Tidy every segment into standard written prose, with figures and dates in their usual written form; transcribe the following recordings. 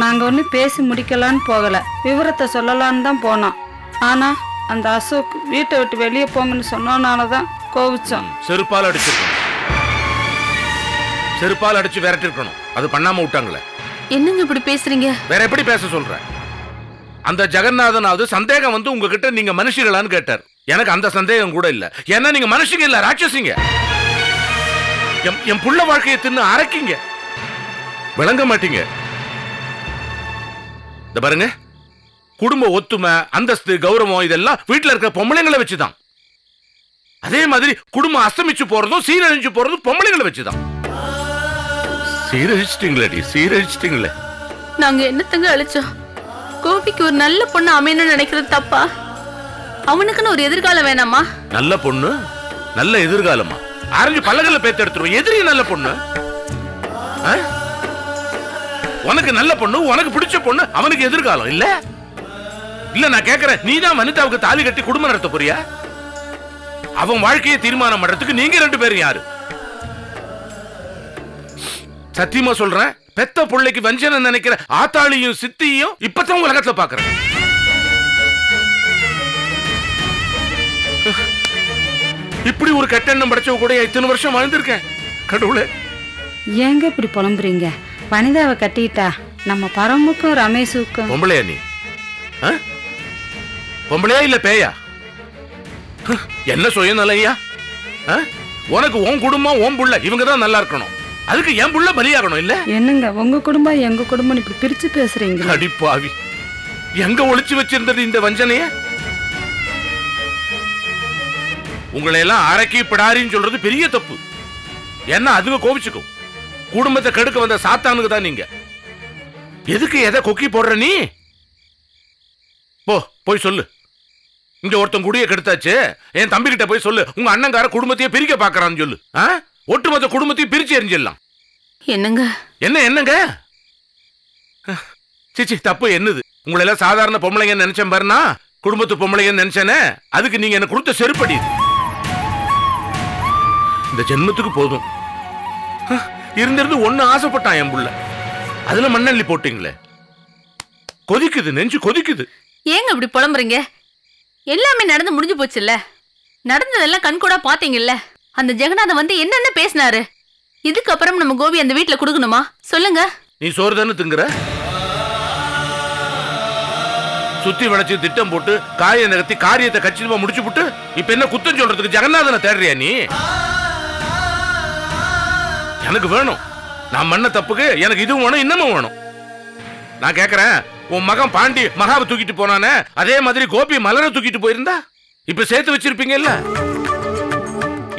நாங்க ஒண்ணு பேசி முடிக்கலான்னு போகல, விவரத்தை சொல்லலான்னு தான் போனோம். ஆனா அந்த அசோக் வீட்டை விட்டு வெளியே போங்கன்னு சொன்னனாலதான் கோவிச்சோம். செருப்பால் அடிச்சிருக்கணும், செருப்பால் அடிச்சு விரட்டிருக்கணும். அது பண்ணாம விட்டாங்களே. என்னங்க இப்படி பேசுறீங்க? வேற எப்படி பேச சொல்ற? அந்த ஜெகநாதனாவது சந்தேகம் வந்து உங்ககிட்ட நீங்க மனுஷங்களான்னு கேட்டார். எனக்கு அந்த சந்தேகம் கூட இல்ல. ஏன்னா நீங்க மனுஷங்க இல்ல, ராட்சசிங்க. என் புள்ள வாழ்க்கையை தின்னு அரைக்கிங்க, விளங்க மாட்டீங்க. இந்த பாருங்க, குடும்ப ஒத்துமை, அந்தஸ்து, கௌரவம் இதெல்லாம் வீட்டுல இருக்க பொம்பளைங்களை வச்சுதான். அதே மாதிரி குடும்பம் அஸ்தமிச்சு போறதும் சீரழிஞ்சு போறதும் பொம்பளைங்களை வச்சுதான். சீரழிச்சிட்டீங்களே, சீரழிச்சிட்டீங்களே. நாங்க என்னத்தங்க அழிச்சோம்? கோபிக்கு ஒரு நல்ல பொண்ணு அமையணும்னு நினைக்கிறது தப்பா? அவனுக்குன்னு ஒரு எதிர்காலம் வேணாமா? நல்ல பொண்ணு, நல்ல எதிர்காலமா? ஆரஞ்சு பல்லகல்ல பேத்து எடுத்துருவோம். எதிரி நல்ல பொண்ணு. உனக்கு நல்ல பொண்ணு, உனக்கு பிடிச்ச பொண்ணு, அவனுக்கு எதிர்காலம் இல்ல. இல்ல நான் கேக்குறேன், நீதான் வனிதாவுக்கு தாலி கட்டி குடும்பம் நடத்த போறியா? அவன் வாழ்க்கையை தீர்மானம் பண்றதுக்கு நீங்க ரெண்டு பேரும் யாரு? சத்தியமா சொல்றேன், பெத்த பிள்ளைக்கு வஞ்சனை நினைக்கிற ஆத்தாளியும் சித்தியும் இப்பதான் உலகத்துல பாக்குறேன். இப்படி ஒரு கெட்டெண்ணம் படைச்சவ கூட இத்தனை வருஷம் வாழ்ந்திருக்கேன். கடவுளே, ஏங்க இப்படி புலம்புறீங்க? வனிதாவை கட்டிட்டா நம்ம பரமுக்கும் ரமேஷுக்கும். பொம்பளையா நீ? பொம்பளையா இல்ல பேயா? என்ன சுயநலையா? உனக்கு உன் குடும்பம், உன் புள்ள, இவங்கதான் நல்லா இருக்கணும். அதுக்கு என் புள்ள பலியாகணும் இல்ல? என்னங்க உங்க குடும்பம் எங்க குடும்பம் இப்படி பிரிச்சு பேசுறீங்க? அடிப்பாவி, எங்க ஒளிச்சு வச்சிருந்தது இந்த வஞ்சனைய? உங்களை எல்லாம் அரக்கி பிடாரின்னு சொல்றது பெரிய தப்பு. என்ன அதுங்க கோபிச்சுக்கும். குடும்பத்தை கெடுக்க வந்த சாத்தானுக்கு தான் நீங்க. எதுக்கு எதை கொக்கி போடுற நீ? போய் சொல்லு. இங்க ஒருத்தன் குடிய கெடுத்தாச்சு, என் தம்பி கிட்ட போய் சொல்லு, உங்க அண்ணங்கார குடும்பத்தையே பிரிக்க பாக்குறான்னு சொல்லு. ஒட்டுமொத்த குடும்பத்தையும் பிரிச்சு எரிஞ்சிடலாம். என்னங்க? என்னங்க? சிச்சி, தப்பு என்னது? உங்களை எல்லாம் சாதாரண பொம்பளைங்க நினைச்சேன் பாருனா, குடும்பத்து பொம்பளைங்க நினைச்சேனே, அதுக்கு நீங்க என்ன கொடுத்த செருப்படி. இந்த ஜென்மத்துக்கு போதும். இருந்திருந்து ஒண்ணு ஆசைப்பட்டான் என் புள்ள, அதுல மண்ணள்ளி போட்டீங்களே. கொதிக்குது, நெஞ்சு கொதிக்குது. ஏங்க இப்படி புலம்புறீங்க? எல்லாமே நடந்து முடிஞ்சு போச்சுல்ல. நடந்ததெல்லாம் கண்கூடா பாத்தீங்கல்ல. அந்த ஜெகநாதன் வந்து என்னென்ன பேசினாரு. இதுக்கப்புறம் நம்ம கோபி அந்த வீட்டுல கொடுக்கணுமா சொல்லுங்க? நீ சோறு தானே திங்குற? சுத்தி வளைச்சு திட்டம் போட்டு காயை நகர்த்தி காரியத்தை கச்சிதமா முடிச்சு போட்டு இப்ப என்ன குத்தம் சொல்றதுக்கு ஜெகநாதனை தேடுறியா நீ? எனக்கு வேணும். நான் மண்ண தப்புக்கு எனக்கு இதுவும் வேணும், இன்னமும் வேணும். நான் கேக்குறேன், உன் மகன் பாண்டி மகாவை தூக்கிட்டு போனானே, அதே மாதிரி கோபி மலரை தூக்கிட்டு போயிருந்தா இப்ப சேர்த்து வச்சிருப்பீங்கல்ல.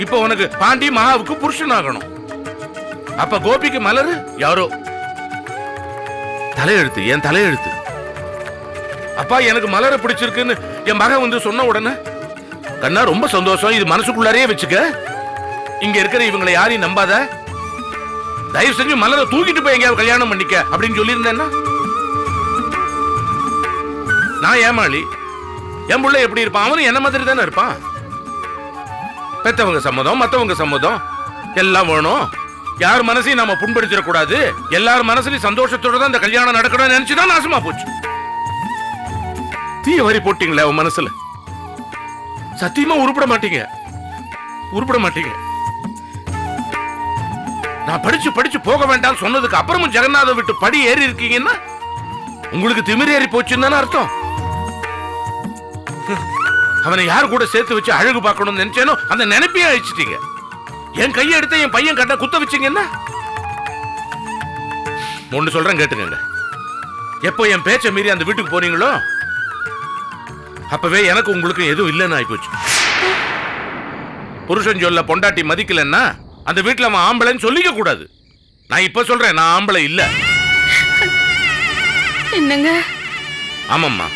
இப்ப உனக்கு பாண்டி மகாவுக்கு புருஷன் ஆகணும். அப்ப கோபிக்கு மலரு யாரோ தலையெழுத்து, என் தலையெழுத்து. அப்பா எனக்கு மலரை பிடிச்சிருக்குன்னு என் மகன் வந்து சொன்ன உடனே, கண்ணா ரொம்ப சந்தோஷம், இது மனசுக்குள்ளாரே வச்சுக்க, இங்க இருக்கிற இவங்களை யாரையும் நம்பாத, தயவு செஞ்சு மலரை தூக்கிட்டு போய் எங்கேயாவது கல்யாணம் பண்ணிக்க அப்படின்னு சொல்லியிருந்தேன்னா, நான் ஏமாளி, என் புள்ள எப்படி இருப்பான்? அவனும் என்ன மாதிரி தானே இருப்பான். பெத்தவங்க சம்மதம், மத்தவங்க சம்மதம் எல்லாம் வேணும். யார் மனசையும் நாம புண்படுத்திடக்கூடாது, எல்லாரும் மனசுலயும் சந்தோஷத்தோட தான் இந்த கல்யாணம் நடக்கணும்னு நினைச்சுதான் நாசமா போச்சு. தீய வரி போட்டீங்களே அவன் மனசுல. சத்தியமா உருப்பட மாட்டீங்க, உருப்பட மாட்டீங்க. நான் படிச்சு படிச்சு போக வேண்டாம் சொன்னதுக்கு அப்புறமும் ஜெகநாத விட்டு படி ஏறி இருக்கீங்கன்னா உங்களுக்கு திமிர் ஏறி போச்சுன்னு தானே அர்த்தம். அவனை யார் கூட சேர்த்து வச்சு அழகு பார்க்கணும்னு நினைச்சேனோ அந்த நினைப்பையே அழிச்சிட்டீங்க. என் கையை எடுத்து என் பையன் கட்ட குத்த வச்சீங்கன்னா, ஒண்ணு சொல்றேன் கேட்டுங்க. எப்போ என் பேச்சை மீறி அந்த வீட்டுக்கு போறீங்களோ அப்பவே எனக்கு உங்களுக்கு எதுவும் இல்லைன்னு ஆயிப்போச்சு. புருஷன் சொல்ல பொண்டாட்டி மதிக்கலன்னா அந்த வீட்டுல அவன் ஆம்பளைன்னு சொல்லிக்க கூடாது. நான் இப்ப சொல்றேன், நான் ஆம்பளை இல்ல. என்னங்க? ஆமாம்மா,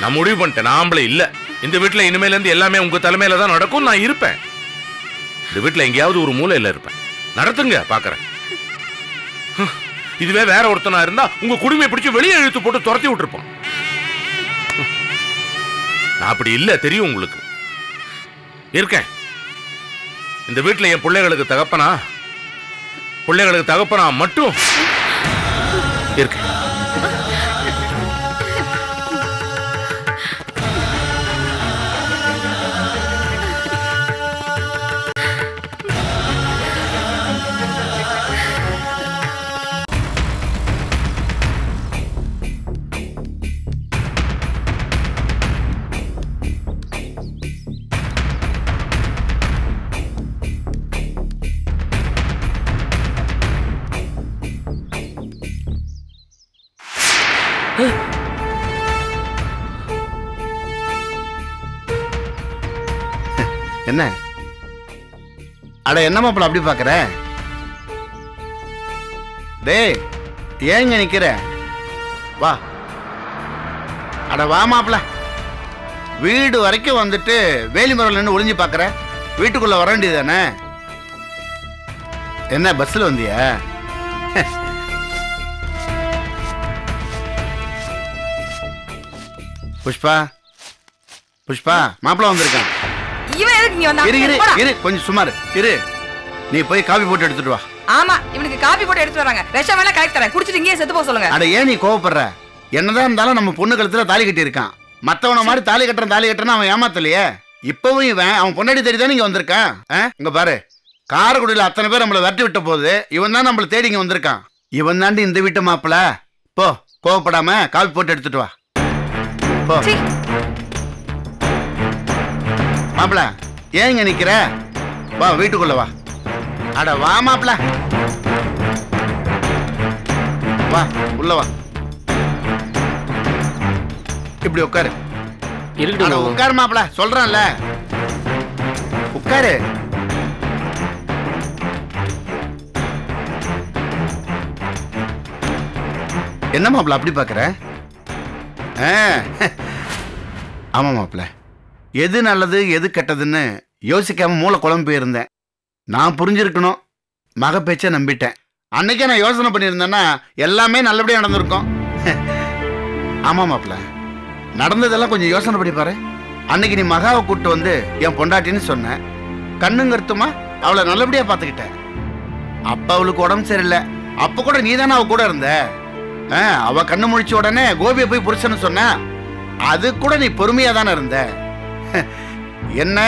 நான் முடிவு பண்ணிட்டேன், நான் ஆம்பளை இல்ல. இந்த வீட்டுல இனிமேல இருந்து எல்லாமே உங்க தலைமையில தான் நடக்கும். நான் இருப்பேன் இந்த வீட்டுல, எங்கேயாவது ஒரு மூலையில இருப்பேன். நடத்துங்க, பாக்குறேன். இதுவே வேற ஒருத்தனா இருந்தா உங்க குடுமையை பிடிச்சு வெளியே இழுத்து போட்டு துரத்தி விட்டுருப்போம். நான் அப்படி இல்ல, தெரியும் உங்களுக்கு. இருக்கேன் இந்த வீட்டுல. என் பிள்ளைகளுக்கு தகப்பனா மட்டும் இருக்கேன். என்ன அட, என்ன மாப்பிள்ள அப்படி பாக்குற? டேய், ஏங்க நிக்கிற? வா. அட வா மாப்பிள்ள. வீடு வரைக்கும் வந்துட்டு வேலிமரம் நின்று ஒளிஞ்சு பாக்குற. வீட்டுக்குள்ள வர வேண்டியதானே? என்ன பஸ்ல வந்தியா? புஷ்பா, புஷ்பா, மாப்பிள்ள வந்திருக்கான். கொஞ்சம் சுமார் இரு. நீ போய் காபி போட்டு எடுத்துட்டு வா. ஆமா, இவனுக்கு காபி போட்டு எடுத்து வராங்க. விஷம் எல்லாம் கரெக்ட் தரேன், குடிச்சிட்டு இங்கேயே செத்து போக சொல்லுங்க. அட, ஏன் நீ கோவப்படுற? என்னதான் இருந்தாலும் நம்ம பொண்ணு கழுத்துல தாலி கட்டி இருக்கான். மத்தவன மாதிரி தாலி கட்டுறேன்னு அவன் ஏமாத்தலையே. இப்பவும் இவன் அவன் பொண்டாடி தேடிதான் இங்க வந்திருக்கான். இங்க பாரு, காரைக்குடியில அத்தனை பேர் நம்மள விரட்டி விட்ட போது இவன் தான் நம்மள தேடி இங்க வந்திருக்கான். இவன் தாண்டி இந்த வீட்டு மாப்பிள்ள. போ, கோவப்படாம காபி போட்டு எடுத்துட்டு வா. போ மாப்பிள்ள. ஏங்க நிக்கிற? வா, வீட்டுக்குள்ள வா. அட வா மாப்பிள்ள, வா, உள்ள வா. இப்படி உட்காரு. உட்காரு மாப்பிள்ள, சொல்றேன்ல, உட்காரு. என்ன மாப்பிள்ள அப்படி பாக்குற? ஆமா மாப்பிள்ள, எது நல்லது எது கெட்டதுன்னு யோசிக்காம மூளை குழம்பு போயிருந்தேன். நான் புரிஞ்சிருக்கணும், மக பேச்ச நம்பிட்டேன். அன்னைக்கே நான் யோசனை பண்ணியிருந்தேன்னா எல்லாமே நல்லபடியா நடந்திருக்கும். ஆமா மாப்பிள்ள, நடந்ததெல்லாம் கொஞ்சம் யோசனை பண்ணி பாரு. அன்னைக்கு நீ மகாவை கூப்பிட்டு வந்து என் பொண்டாட்டின்னு சொன்ன. கண்ணுங்கருத்துமா அவளை நல்லபடியா பாத்துக்கிட்டேன். அப்ப அவளுக்கு உடம்பு சரியில்லை. அப்ப கூட நீ தானே அவ கூட இருந்த. அவ கண்ணு முழிச்ச உடனே கோபியை போய் புருஷன்னு சொன்ன. அது கூட நீ பொறுமையா தானே இருந்த. என்ன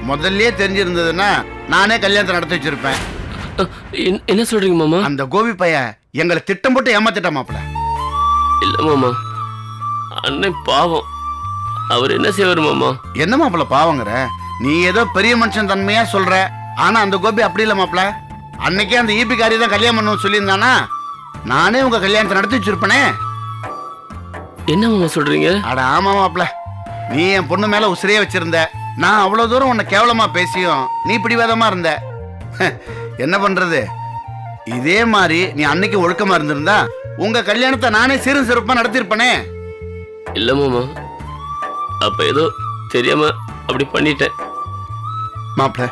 முதல்லயே தெரிஞ்சிருந்ததுன்னா நானே கல்யாணத்தை நடத்தி வச்சிருப்பேன். என்ன சொல்றீங்க மாமா? அந்த கோபி பையன் எங்களை திட்டம் போட்டு ஏமாத்திட்ட மாப்பிள்ள. இல்ல மாமா, அண்ணன் பாவம். அவர் என்ன செய்வார் மாமா? என்ன மாப்பிள்ள பாவங்கிற? நீ ஏதோ பெரிய மனுஷன் தன்மையா சொல்ற. ஆனா அந்த கோபி அப்படி இல்ல மாப்பிள்ள. அன்னைக்கே அந்த ஈபி காரி தான் கல்யாணம் பண்ண சொல்லியிருந்தானா நானே உங்க கல்யாணத்தை நடத்தி வச்சிருப்பனே. என்ன மாமா சொல்றீங்க? அட ஆமா மாப்பிள்ள, நீ என் பொண்ணு மேல உசிரியே வச்சிருந்த. நான் அவ்வளவு தூரம் உன்னை கேவலமா பேசியும் நீ பிடிவாதமா இருந்த. என்ன பண்றது? இதே மாதிரி நீ அன்னைக்கு ஒழுக்கமா இருந்திருந்தா உங்க கல்யாணத்தை நானே சீரும் சிறப்பா நடத்திருப்பனே. இல்ல மாமா, அப்ப ஏதோ தெரியாம அப்படி பண்ணிட்டேன். மாப்பிள்ள,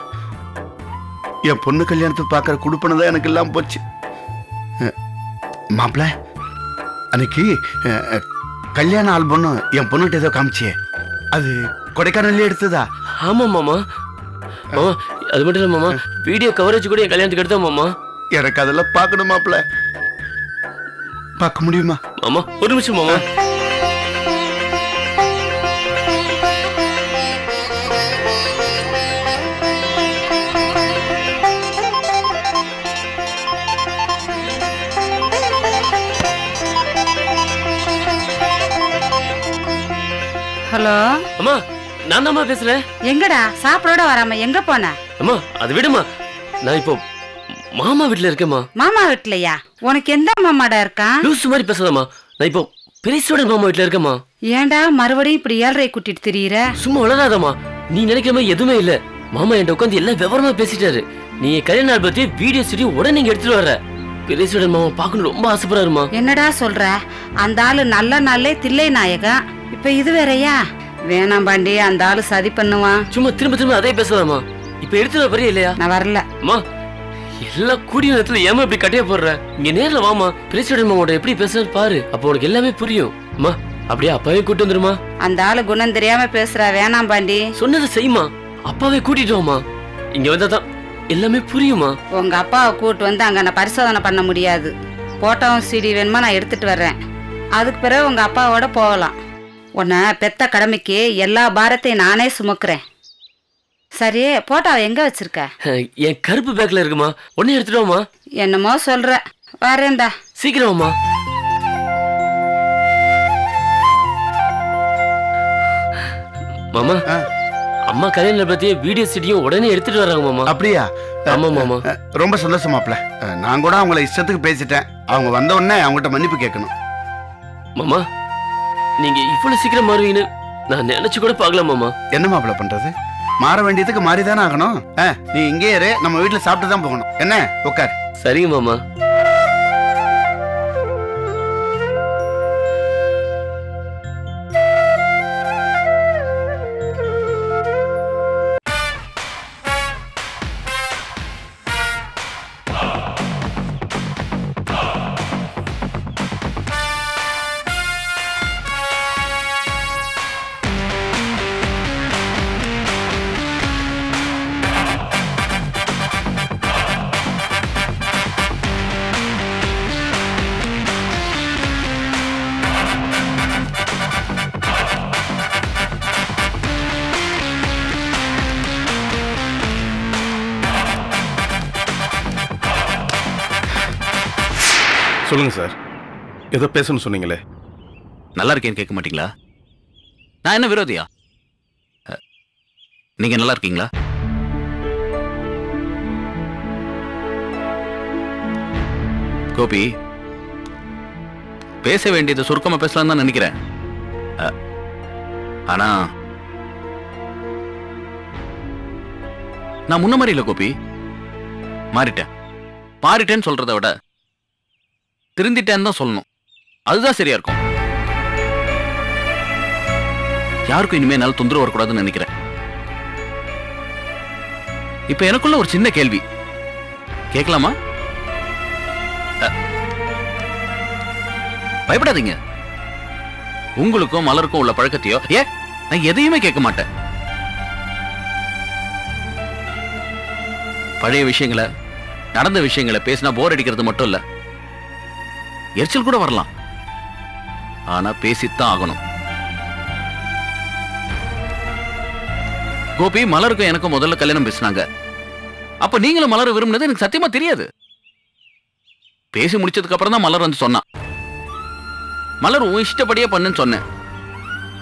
என் பொண்ணு கல்யாணத்தை பாக்குற குடுப்பனதான் எனக்கு எல்லாம் போச்சு. மாப்பிள்ள, அன்னைக்கு கல்யாண ஆல்பம் என் பொண்ணுகிட்ட ஏதோ காமிச்சியே, அது கொடைக்கானல்ல எடுத்ததா? ஆமா மாமா. மாமா, அது மட்டும் இல்ல மாமா, வீடியோ கவரேஜ் கூட என் கல்யாணத்துக்கு எடுத்தா மாமா. எனக்கு அதெல்லாம் பார்க்கணும் மாப்பிள்ள. பார்க்க முடியுமா? மாமா, ஒரு நிமிஷம் மாமா. ஹலோ அம்மா, நான் தான்மா பேசுறேன். எங்கடா சாப்பிடோட வராம எங்க போன? அம்மா, அது விடுமா, நான் இப்போ மாமா வீட்டுல இருக்கேம்மா. மாமா வீட்லயா? உனக்கு எந்த மாமாடா இருக்கான்? லூசு மாதிரி பேசாதம்மா, நான் இப்போ பெரியசோட மாமா வீட்டுல இருக்கேம்மா. ஏன்டா மறுபடியும் இப்படி ஏழ்ரை கூட்டிட்டு திரியிற? சும்மா வளராதம்மா, நீ நினைக்கிற மாதிரி எதுவுமே இல்ல. மாமா என்கிட்ட உட்காந்து எல்லாம் விவரமா பேசிட்டாரு. நீ கல்யாண நாள் பத்தி வீடியோ ஸ்டுடியோ உடனே நீங்க எடுத்துட்டு வர்ற. பெரியசுடன் மாமா பார்க்கணும் ரொம்ப ஆசைப்படுறாருமா. என்னடா சொல்ற? அந்த ஆளு நல்ல நாளே தில்லை நாயகன், இப்ப இது வேறயா? வேணாம் பாண்டி, அந்த ஆளு சதி பண்ணுவான். சும்மா திரும்ப திரும்ப அதே பேசலாமா? இப்ப எடுத்துட்டு வரையா இல்லையா? நான் வரல. அம்மா எல்லாம் கூடிய நேரத்துல ஏமா இப்படி கட்டைய போடுற? இங்க நேர்ல வாமா, பெரியசுடன் மாமாவோட எப்படி பேசுறது பாரு, அப்போ உனக்கு எல்லாமே புரியும். அம்மா அப்படியே அப்பாவே கூட்டு வந்துருமா. அந்த ஆளு குணம் தெரியாம பேசுறா, வேணாம் பாண்டி. சொன்னதை செய்யுமா, அப்பாவே கூட்டிட்டு வாமா. இங்க வந்தாதான் எல்லாமே புரியுமா. உங்க அப்பாவை கூட்டு வந்து அங்க நான் பரிசோதனை பண்ண முடியாது. போட்டோவும் சிடி வேணுமா நான் எடுத்துட்டு வர்றேன். அதுக்கு பிறகு உங்க அப்பாவோட போகலாம். உன்னை பெத்த கடமைக்கு எல்லா பாரத்தையும் நானே சுமக்குறேன். சரி, போட்டோவை எங்க வச்சிருக்க? என் கருப்பு பேக்ல இருக்குமா, உடனே எடுத்துட்டு வாமா. என்னமோ சொல்ற, வரேன்டா. சீக்கிரம் வாமா. மாமா அம்மா கல்யாண பத்தி வீடியோ சிடியும் உடனே எடுத்துட்டு வராங்க மாமா. அப்படியா? ஆமா மாமா. ரொம்ப சந்தோஷம் மாப்ள. நான் கூட அவங்கள இஷ்டத்துக்கு பேசிட்டேன். அவங்க வந்த உடனே அவங்ககிட்ட மன்னிப்பு கேட்கணும். மாமா நீங்க இவ்வளவு சீக்கிரம் மாறுவீங்கன்னு நான் நினைச்சு கூட பார்க்கல மாமா. என்ன மாப்ள பண்றது? மாற வேண்டியதுக்கு மாறிதானே ஆகணும். நீ இங்கே இரு, நம்ம வீட்டுல சாப்பிட்டு தான் போகணும். என்ன, உட்கார். சரிங்க மாமா. சொல்லுங்க சார், ஏதோ பேசணும்னு சொன்னீங்களே. நல்லா இருக்கேன்னு கேட்க மாட்டீங்களா? நான் என்ன விரோதியா? நீங்க நல்லா இருக்கீங்களா? கோபி, பேச வேண்டியது சுருக்கமா பேசலாம் தான் நினைக்கிறேன். ஆனா நான் முன்ன மாதிரி இல்ல கோபி, மாறிட்டேன்னு சொல்றதை விட திருந்திட்டேன்னு தான் சொல்லணும். அதுதான் சரியா இருக்கும். யாருக்கும் இனிமே என்னால தொந்தரவு வரக்கூடாதுன்னு நினைக்கிறேன். இப்ப எனக்குள்ள ஒரு சின்ன கேள்வி கேட்கலாமா? பயப்படாதீங்க. உங்களுக்கும் மலருக்கும் உள்ள பழக்கத்தையோ நான் எதையுமே கேட்க மாட்டேன். பழைய விஷயங்களை, நடந்த விஷயங்களை பேசினா போர் அடிக்கிறது மட்டும் இல்ல, எரிச்சல் கூட வரலாம். ஆனா பேசித்தான் ஆகணும். கோபி, மலருக்கும் எனக்கும் முதல்ல கல்யாணம் பேசினாங்க. அப்ப நீங்களும் மலர் விரும்பினது எனக்கு சத்தியமா தெரியாது. பேசி முடிச்சதுக்கு அப்புறம் தான் மலர் வந்து சொன்னா. மலர் உன் இஷ்டப்படியே பண்ணுன்னு சொன்னேன்.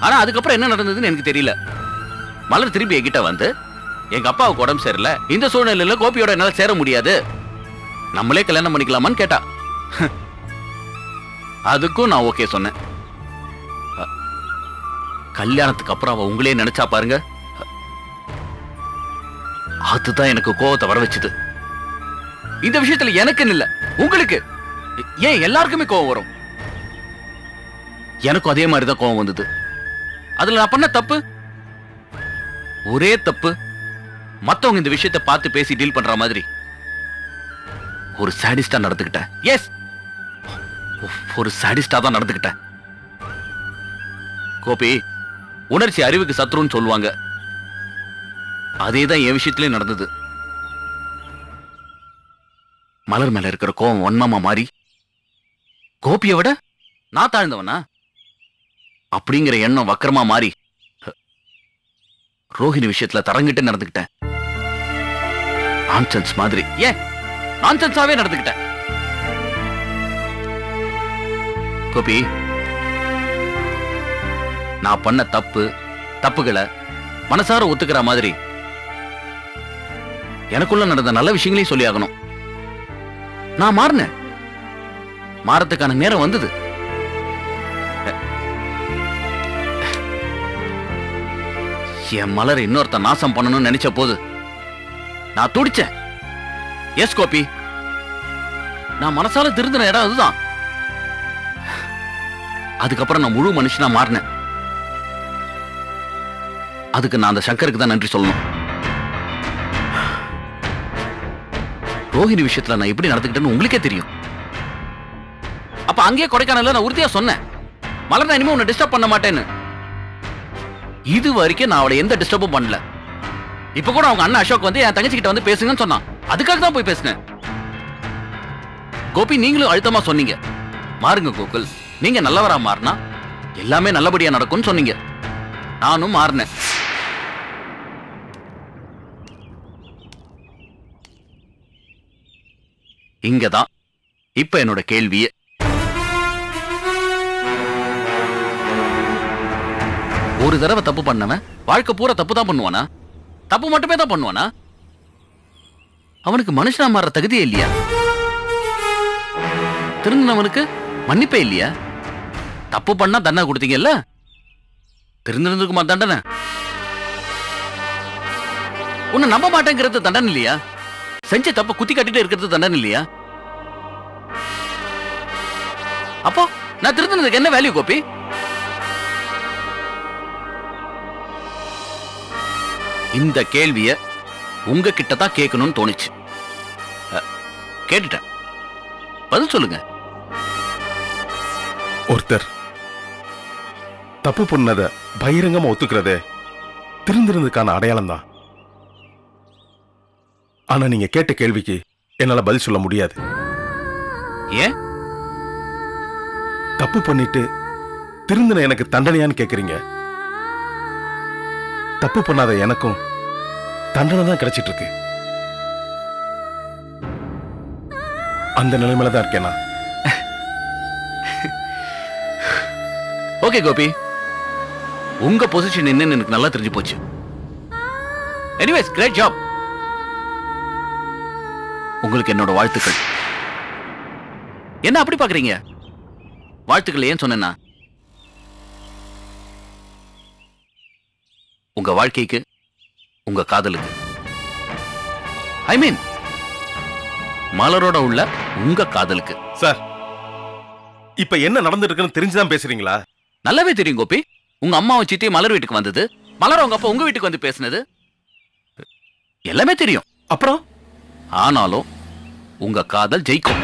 ஆனா அதுக்கப்புறம் என்ன நடந்ததுன்னு எனக்கு தெரியல. மலர் திருப்பி என்கிட்ட வந்து, எங்க அப்பாவுக்கு உடம்பு சரியில்லை, இந்த சூழ்நிலையில கோபியோட என்னால சேர முடியாது, நம்மளே கல்யாணம் பண்ணிக்கலாமான்னு கேட்டா. அதுக்கும் நான் ஓகே சொன்னேன். கல்யாணத்துக்கு அப்புறம் அவ உங்களே நினைச்சா பாருங்க, அதுதான் எனக்கு கோவத்தை வர வச்சுது. இந்த விஷயத்துல எனக்குன்னு இல்ல, உங்களுக்கு ஏன் எல்லாருக்குமே கோவம் வரும். எனக்கும் அதே மாதிரிதான் கோவம் வந்தது. அதுல நான் பண்ண தப்பு ஒரே தப்பு, மத்தவங்க இந்த விஷயத்தை பார்த்து பேசி டீல் பண்ற மாதிரி ஒரு சாடிஸ்டா நடந்துக்கிட்டேன். எஸ், ஒரு சாடிஸ்டா தான் நடந்துக்கிட்டேன். கோபி, உணர்ச்சி அறிவுக்கு சத்ருன்னு சொல்லுவாங்க. அதேதான் என் விஷயத்திலே நடந்தது. மலர் மேல இருக்கிற கோவம் வன்மமா மாறி, கோபியை விட நான் தாழ்ந்தவனா அப்படிங்கிற எண்ணம் வக்கரமா மாறி, ரோஹிணி விஷயத்துல தரங்கிட்டு நடந்துக்கிட்டேன். நான்சென்ஸ் மாதிரி, நான்சென்ஸாவே நடந்துக்கிட்டேன். கோபி, நான் பண்ண தப்புகளை மனசார ஒத்துக்கிற மாதிரி எனக்குள்ள நடந்த நல்ல விஷயங்களையும் சொல்லி ஆகணும். நான் மாறினேன், மாறத்துக்கான நேரம் வந்தது. என் மலர் இன்னொருத்த நாசம் பண்ணணும்னு நினைச்ச போது நான் துடிச்சேன். எஸ் கோபி, நான் மனசால திருந்தின இடம் அதுதான். அதுக்கப்புறம் நான் முழு மனுஷனா மாறினேன். அதுக்கு நான் அந்த சங்கருக்கு தான் நன்றி சொல்லணும். ரோஹிணி விஷயத்துல நான் எப்படி நடந்துக்கிட்டேன்னு உங்களுக்கே தெரியும். அப்ப அங்கேயே கொடைக்கானல்ல நான் உறுதியா சொன்னேன், மலர் நான் இனிமே உன்னை டிஸ்டர்ப் பண்ண மாட்டேன்னு. இது வரைக்கும் நான் அவளை எந்த டிஸ்டர்பும் பண்ணல. இப்ப கூட அவங்க அண்ணன் அசோக் வந்து என் தங்கச்சி கிட்ட வந்து பேசுங்கன்னு சொன்னான். அதுக்காக தான் போய் பேசினேன். கோபி, நீங்களும் அழுத்தமா சொன்னீங்க, மாறுங்க கோகுல், நீங்க நல்லவரா மாறினா எல்லாமே நல்லபடியா நடக்கும்னு சொன்னீங்க. நானும் மாறினேன். இங்கதான் இப்ப என்னோட கேள்வியே. ஒரு தடவை தப்பு பண்ணவன் வாழ்க்கை பூரா தப்பு தான் பண்ணுவானா? தப்பு மட்டுமே தான் பண்ணுவானா? அவனுக்கு மனுஷனா மாற தகுதியே இல்லையா? திருந்தவனுக்கு மன்னிப்பே இல்லையா? தப்பு பண்ணா தண்டனை கொடுத்தீங்கல்ல, திருந்திருந்துக்குமா தண்டனை? உன்னை நம்ப மாட்டேங்கிறது தண்டனை இல்லையா? செஞ்ச தப்ப குத்தி கட்டிட்டு இருக்கிறது தண்டனை இல்லையா? அப்போ நான் திருந்தினதுக்கு என்ன வேல்யூ கோபி? இந்த கேள்விய உங்க கிட்ட தான் கேட்கணும்னு தோணுச்சு. கேட்டுட்டேன், பதில் சொல்லுங்க. ஒருத்தர் தப்பு பண்ணத பகிரங்கமா ஒத்துக்கிறதே திருந்திருந்ததுக்கான அடையாளம் தான். ஆனா நீங்க கேட்ட கேள்விக்கு என்னால பதில் சொல்ல முடியாது. ஏன்? தப்பு பண்ணிட்டு திருந்தின எனக்கு தண்டனையான்னு கேக்குறீங்க. தப்பு பண்ணாத எனக்கும் தண்டனை தான் கிடைச்சிட்டு இருக்கு. அந்த நிலைமையில தான் இருக்கேன் நான். ஓகே கோபி, உங்க பொசிஷன் என்னன்னு எனக்கு நல்லா தெரிஞ்சு போச்சு. Anyways, great job. உங்களுக்கு என்னோட வாழ்த்துக்கள். என்ன அப்படி பாக்குறீங்க? வாழ்த்துக்கள் ஏன் சொன்னா, உங்க வாழ்க்கைக்கு, உங்க காதலுக்கு, ஐ மீன் மலரோட உள்ள உங்க காதலுக்கு. சார், இப்ப என்ன நடந்துட்டு இருக்குன்னு தெரிஞ்சுதான் பேசுறீங்களா? நல்லாவே தெரியும் கோபி. உங்க அம்மா வச்சுட்டு மலர் வீட்டுக்கு வந்தது, மலர் உங்க அப்பா உங்க வீட்டுக்கு வந்து பேசினது எல்லாமே தெரியும். அப்புறம் ஆனாலும் உங்க காதல் ஜெயிக்கும்.